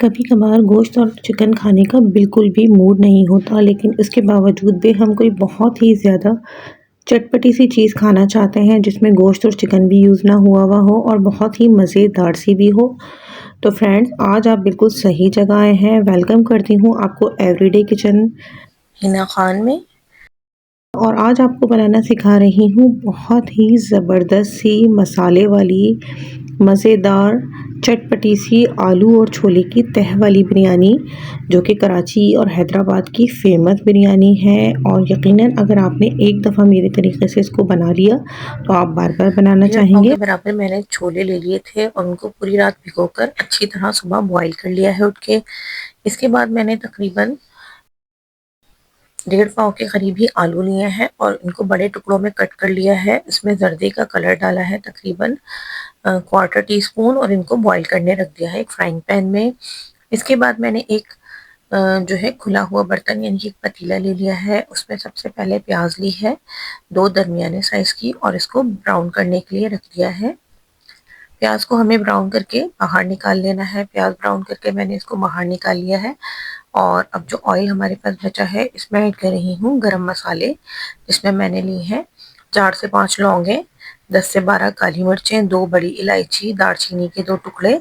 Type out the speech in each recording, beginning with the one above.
कभी-कभार गोश्त और चिकन खाने का बिल्कुल भी मूड नहीं होता, लेकिन इसके बावजूद भी हम कोई बहुत ही ज़्यादा चटपटी सी चीज़ खाना चाहते हैं, जिसमें गोश्त और चिकन भी यूज़ ना हुआ हुआ हो और बहुत ही मज़ेदार सी भी हो। तो फ्रेंड्स, आज आप बिल्कुल सही जगह आए हैं। वेलकम करती हूँ आपको एवरीडे किचन हिना खान में। और आज आपको बनाना सिखा रही हूँ बहुत ही ज़बरदस्त सी मसाले वाली मज़ेदार चटपटी सी आलू और छोले की तह वाली बिरयानी, जो कि कराची और हैदराबाद की फ़ेमस बिरयानी है। और यकीनन अगर आपने एक दफ़ा मेरे तरीके से इसको बना लिया तो आप बार-बार बनाना 1.5 पाव चाहेंगे। के बराबर मैंने छोले ले लिए थे और उनको पूरी रात भिगोकर अच्छी तरह सुबह बॉईल कर लिया है उठ के। इसके बाद मैंने तकरीबन 1.5 पाव के करीब ही आलू लिए हैं और इनको बड़े टुकड़ों में कट कर लिया है। इसमें जर्दे का कलर डाला है तकरीबन क्वार्टर टी स्पून और इनको बॉईल करने रख दिया है एक फ्राइंग पैन में। इसके बाद मैंने एक जो है खुला हुआ बर्तन यानी कि एक पतीला ले लिया है। उसमें सबसे पहले प्याज ली है 2 दरमियाने साइज़ की और इसको ब्राउन करने के लिए रख दिया है। प्याज को हमें ब्राउन करके बाहर निकाल लेना है। प्याज ब्राउन करके मैंने इसको बाहर निकाल लिया है और अब जो ऑयल हमारे पास बचा है इसमें ऐड कर रही हूँ गरम मसाले, जिसमें मैंने ली हैं 4 से 5 लौंगे, 10 से 12 काली मिर्चें, 2 बड़ी इलायची, दालचीनी के 2 टुकड़े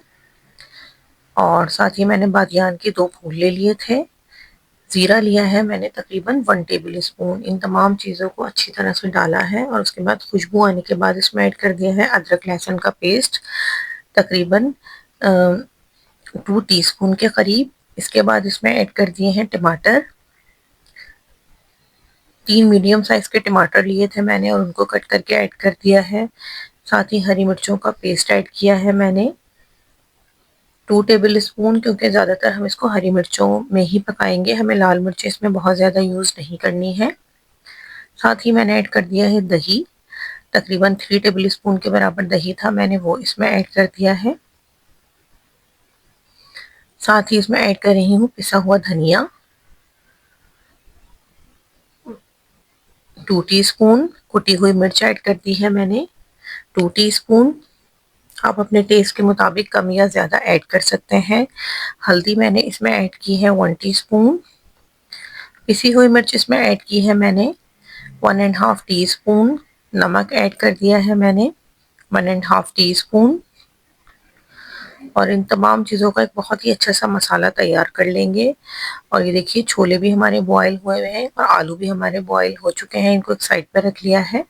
और साथ ही मैंने बादियान के 2 फूल ले लिए थे। ज़ीरा लिया है मैंने तकरीबन 1 टेबल स्पून। इन तमाम चीज़ों को अच्छी तरह से डाला है और उसके बाद खुशबू आने के बाद इसमें ऐड कर दिया है अदरक लहसुन का पेस्ट तकरीबन 2 टीस्पून के करीब। इसके बाद इसमें ऐड कर दिए हैं टमाटर। 3 मीडियम साइज के टमाटर लिए थे मैंने और उनको कट करके ऐड कर दिया है। साथ ही हरी मिर्चों का पेस्ट ऐड किया है मैंने 2 टेबल स्पून, क्योंकि ज़्यादातर हम इसको हरी मिर्चों में ही पकाएंगे, हमें लाल मिर्चें इसमें बहुत ज़्यादा यूज़ नहीं करनी है। साथ ही मैंने ऐड कर दिया है दही, तकरीबन 3 टेबल स्पून के बराबर दही था, मैंने वो इसमें ऐड कर दिया है। साथ ही इसमें ऐड कर रही हूँ पिसा हुआ धनिया 2 टीस्पून, कुटी हुई मिर्च ऐड कर दी है मैंने 2 टीस्पून। आप अपने टेस्ट के मुताबिक कम या ज़्यादा ऐड कर सकते हैं। हल्दी मैंने इसमें ऐड की है 1 टीस्पून। पिसी हुई मिर्च इसमें ऐड की है मैंने 1 एंड हाफ टीस्पून। नमक ऐड कर दिया है मैंने 1 एंड हाफ टीस्पून और इन तमाम चीज़ों का एक बहुत ही अच्छा सा मसाला तैयार कर लेंगे। और ये देखिए छोले भी हमारे बॉयल हुए हुए हैं और आलू भी हमारे बॉयल हो चुके हैं, इनको एक साइड पर रख लिया है।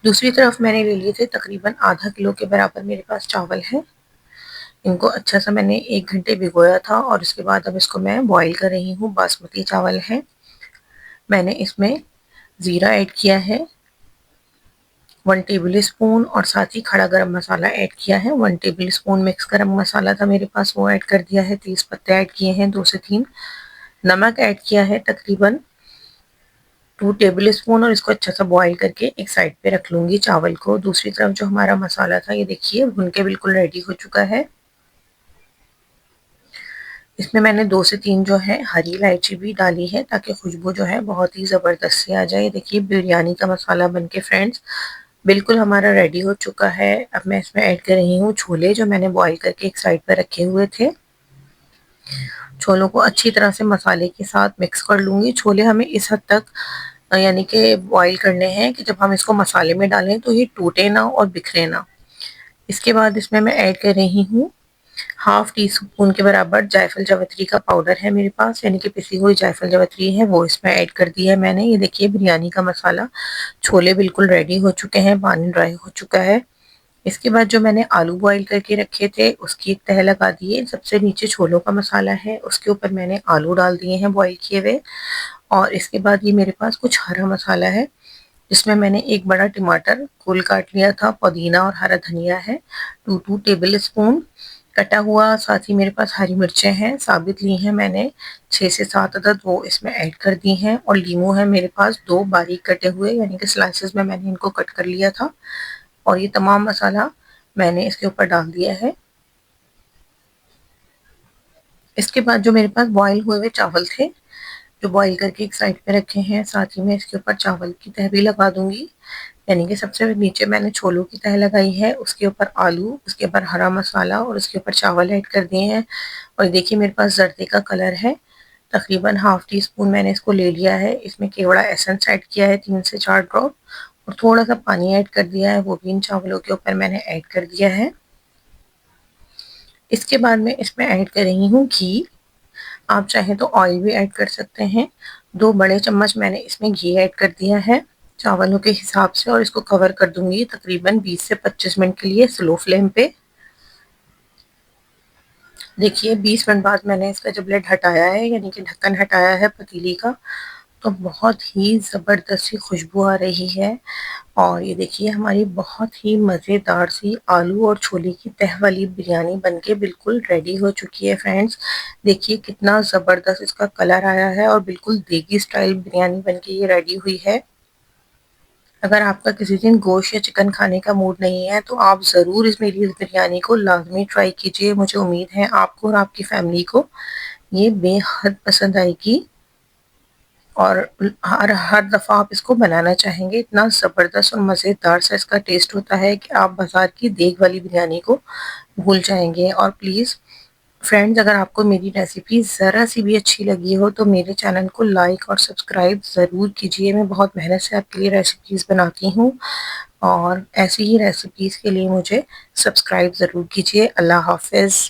दूसरी तरफ मैंने ले लिए थे तकरीबन आधा किलो के बराबर मेरे पास चावल है। इनको अच्छा सा मैंने 1 घंटे भिगोया था और उसके बाद अब इसको मैं बॉईल कर रही हूँ। बासमती चावल है। मैंने इसमें ज़ीरा ऐड किया है 1 टेबल स्पून और साथ ही खड़ा गरम मसाला ऐड किया है 1 टेबल स्पून। मिक्स गरम मसाला था मेरे पास, वो ऐड कर दिया है। तेज पत्ते ऐड किए हैं 2 से 3। नमक ऐड किया है तकरीबन 2 टेबल स्पून और इसको अच्छा सा बॉईल करके एक साइड पे रख लूँगी चावल को। दूसरी तरफ जो हमारा मसाला था ये देखिए भुन के बिल्कुल रेडी हो चुका है। इसमें मैंने 2 से 3 जो है हरी इलायची भी डाली है ताकि खुशबू जो है बहुत ही ज़बरदस्त सी आ जाए। देखिए बिरयानी का मसाला बन के फ्रेंड्स बिल्कुल हमारा रेडी हो चुका है। अब मैं इसमें ऐड कर रही हूँ छोले, जो मैंने बॉईल करके एक साइड पर रखे हुए थे। छोलों को अच्छी तरह से मसाले के साथ मिक्स कर लूँगी। छोले हमें इस हद तक यानी कि बॉईल करने हैं कि जब हम इसको मसाले में डालें तो ये टूटे ना और बिखरे ना। इसके बाद इसमें मैं ऐड कर रही हूँ हाफ टी स्पून के बराबर जायफल जावित्री का पाउडर है मेरे पास, यानी कि पिसी हुई जायफल जावित्री है, वो इसमें ऐड कर दी है मैंने। ये देखिए बिरयानी का मसाला, छोले बिल्कुल रेडी हो चुके हैं, पानी ड्राई हो चुका है। इसके बाद जो मैंने आलू बॉईल करके रखे थे उसकी एक तह लगा दी है। सबसे नीचे छोलों का मसाला है, उसके ऊपर मैंने आलू डाल दिए हैं बॉईल किए हुए। और इसके बाद ये मेरे पास कुछ हरा मसाला है, जिसमें मैंने एक बड़ा टमाटर गोल काट लिया था, पुदीना और हरा धनिया है 2 टेबल स्पून कटा हुआ। साथ ही मेरे पास हरी मिर्चें हैं, साबित ली हैं मैंने 6 से 7 अदद, वो इसमें ऐड कर दी हैं। और लीमू है मेरे पास 2 बारीक कटे हुए, यानी कि स्लाइसेस में मैंने इनको कट कर लिया था। और ये तमाम मसाला मैंने इसके ऊपर डाल दिया है। इसके बाद जो मेरे पास बॉईल हुए हुए चावल थे, जो बॉईल करके एक साइड पे रखे हैं, साथ ही मैं इसके ऊपर चावल की तह भी लगा दूंगी, यानी कि सबसे नीचे मैंने छोलों की तह लगाई है, उसके ऊपर आलू, उसके ऊपर हरा मसाला और उसके ऊपर चावल ऐड कर दिए हैं। और देखिए मेरे पास जर्दे का कलर है, तकरीबन हाफ टी स्पून मैंने इसको ले लिया है। इसमें केवड़ा एसेंस ऐड किया है 3 से 4 ड्रॉप, और थोड़ा सा पानी ऐड कर दिया है, वो भी इन चावलों के ऊपर मैंने ऐड कर दिया है। इसके बाद मैं इसमें ऐड कर रही हूँ घी। आप चाहें तो ऑयल भी ऐड कर सकते हैं। 2 बड़े चम्मच मैंने इसमें घी ऐड कर दिया है चावलों के हिसाब से, और इसको कवर कर दूंगी तकरीबन 20 से 25 मिनट के लिए स्लो फ्लेम पे। देखिए 20 मिनट बाद मैंने इसका जब लिड हटाया है, यानी कि ढक्कन हटाया है पतीली का, तो बहुत ही ज़बरदस्त सी खुशबू आ रही है। और ये देखिए हमारी बहुत ही मज़ेदार सी आलू और छोले की तह वाली बिरयानी बनके बिल्कुल रेडी हो चुकी है फ्रेंड्स। देखिए कितना ज़बरदस्त इसका कलर आया है और बिल्कुल देगी स्टाइल बिरयानी बनके ये रेडी हुई है। अगर आपका किसी दिन गोश्त या चिकन खाने का मूड नहीं है, तो आप ज़रूर मेरी इस बिरयानी को लाज़मी ट्राई कीजिए। मुझे उम्मीद है आपको और आपकी फैमिली को ये बेहद पसंद आएगी, और हर दफ़ा आप इसको बनाना चाहेंगे। इतना ज़बरदस्त और मज़ेदार सा इसका टेस्ट होता है कि आप बाज़ार की देग वाली बिरयानी को भूल जाएँगे। और प्लीज़ फ्रेंड्स, अगर आपको मेरी रेसिपी ज़रा सी भी अच्छी लगी हो तो मेरे चैनल को लाइक और सब्सक्राइब ज़रूर कीजिए। मैं बहुत मेहनत से आपके लिए रेसिपीज़ बनाती हूँ, और ऐसी ही रेसिपीज़ के लिए मुझे सब्सक्राइब ज़रूर कीजिए। अल्लाह हाफ़िज़।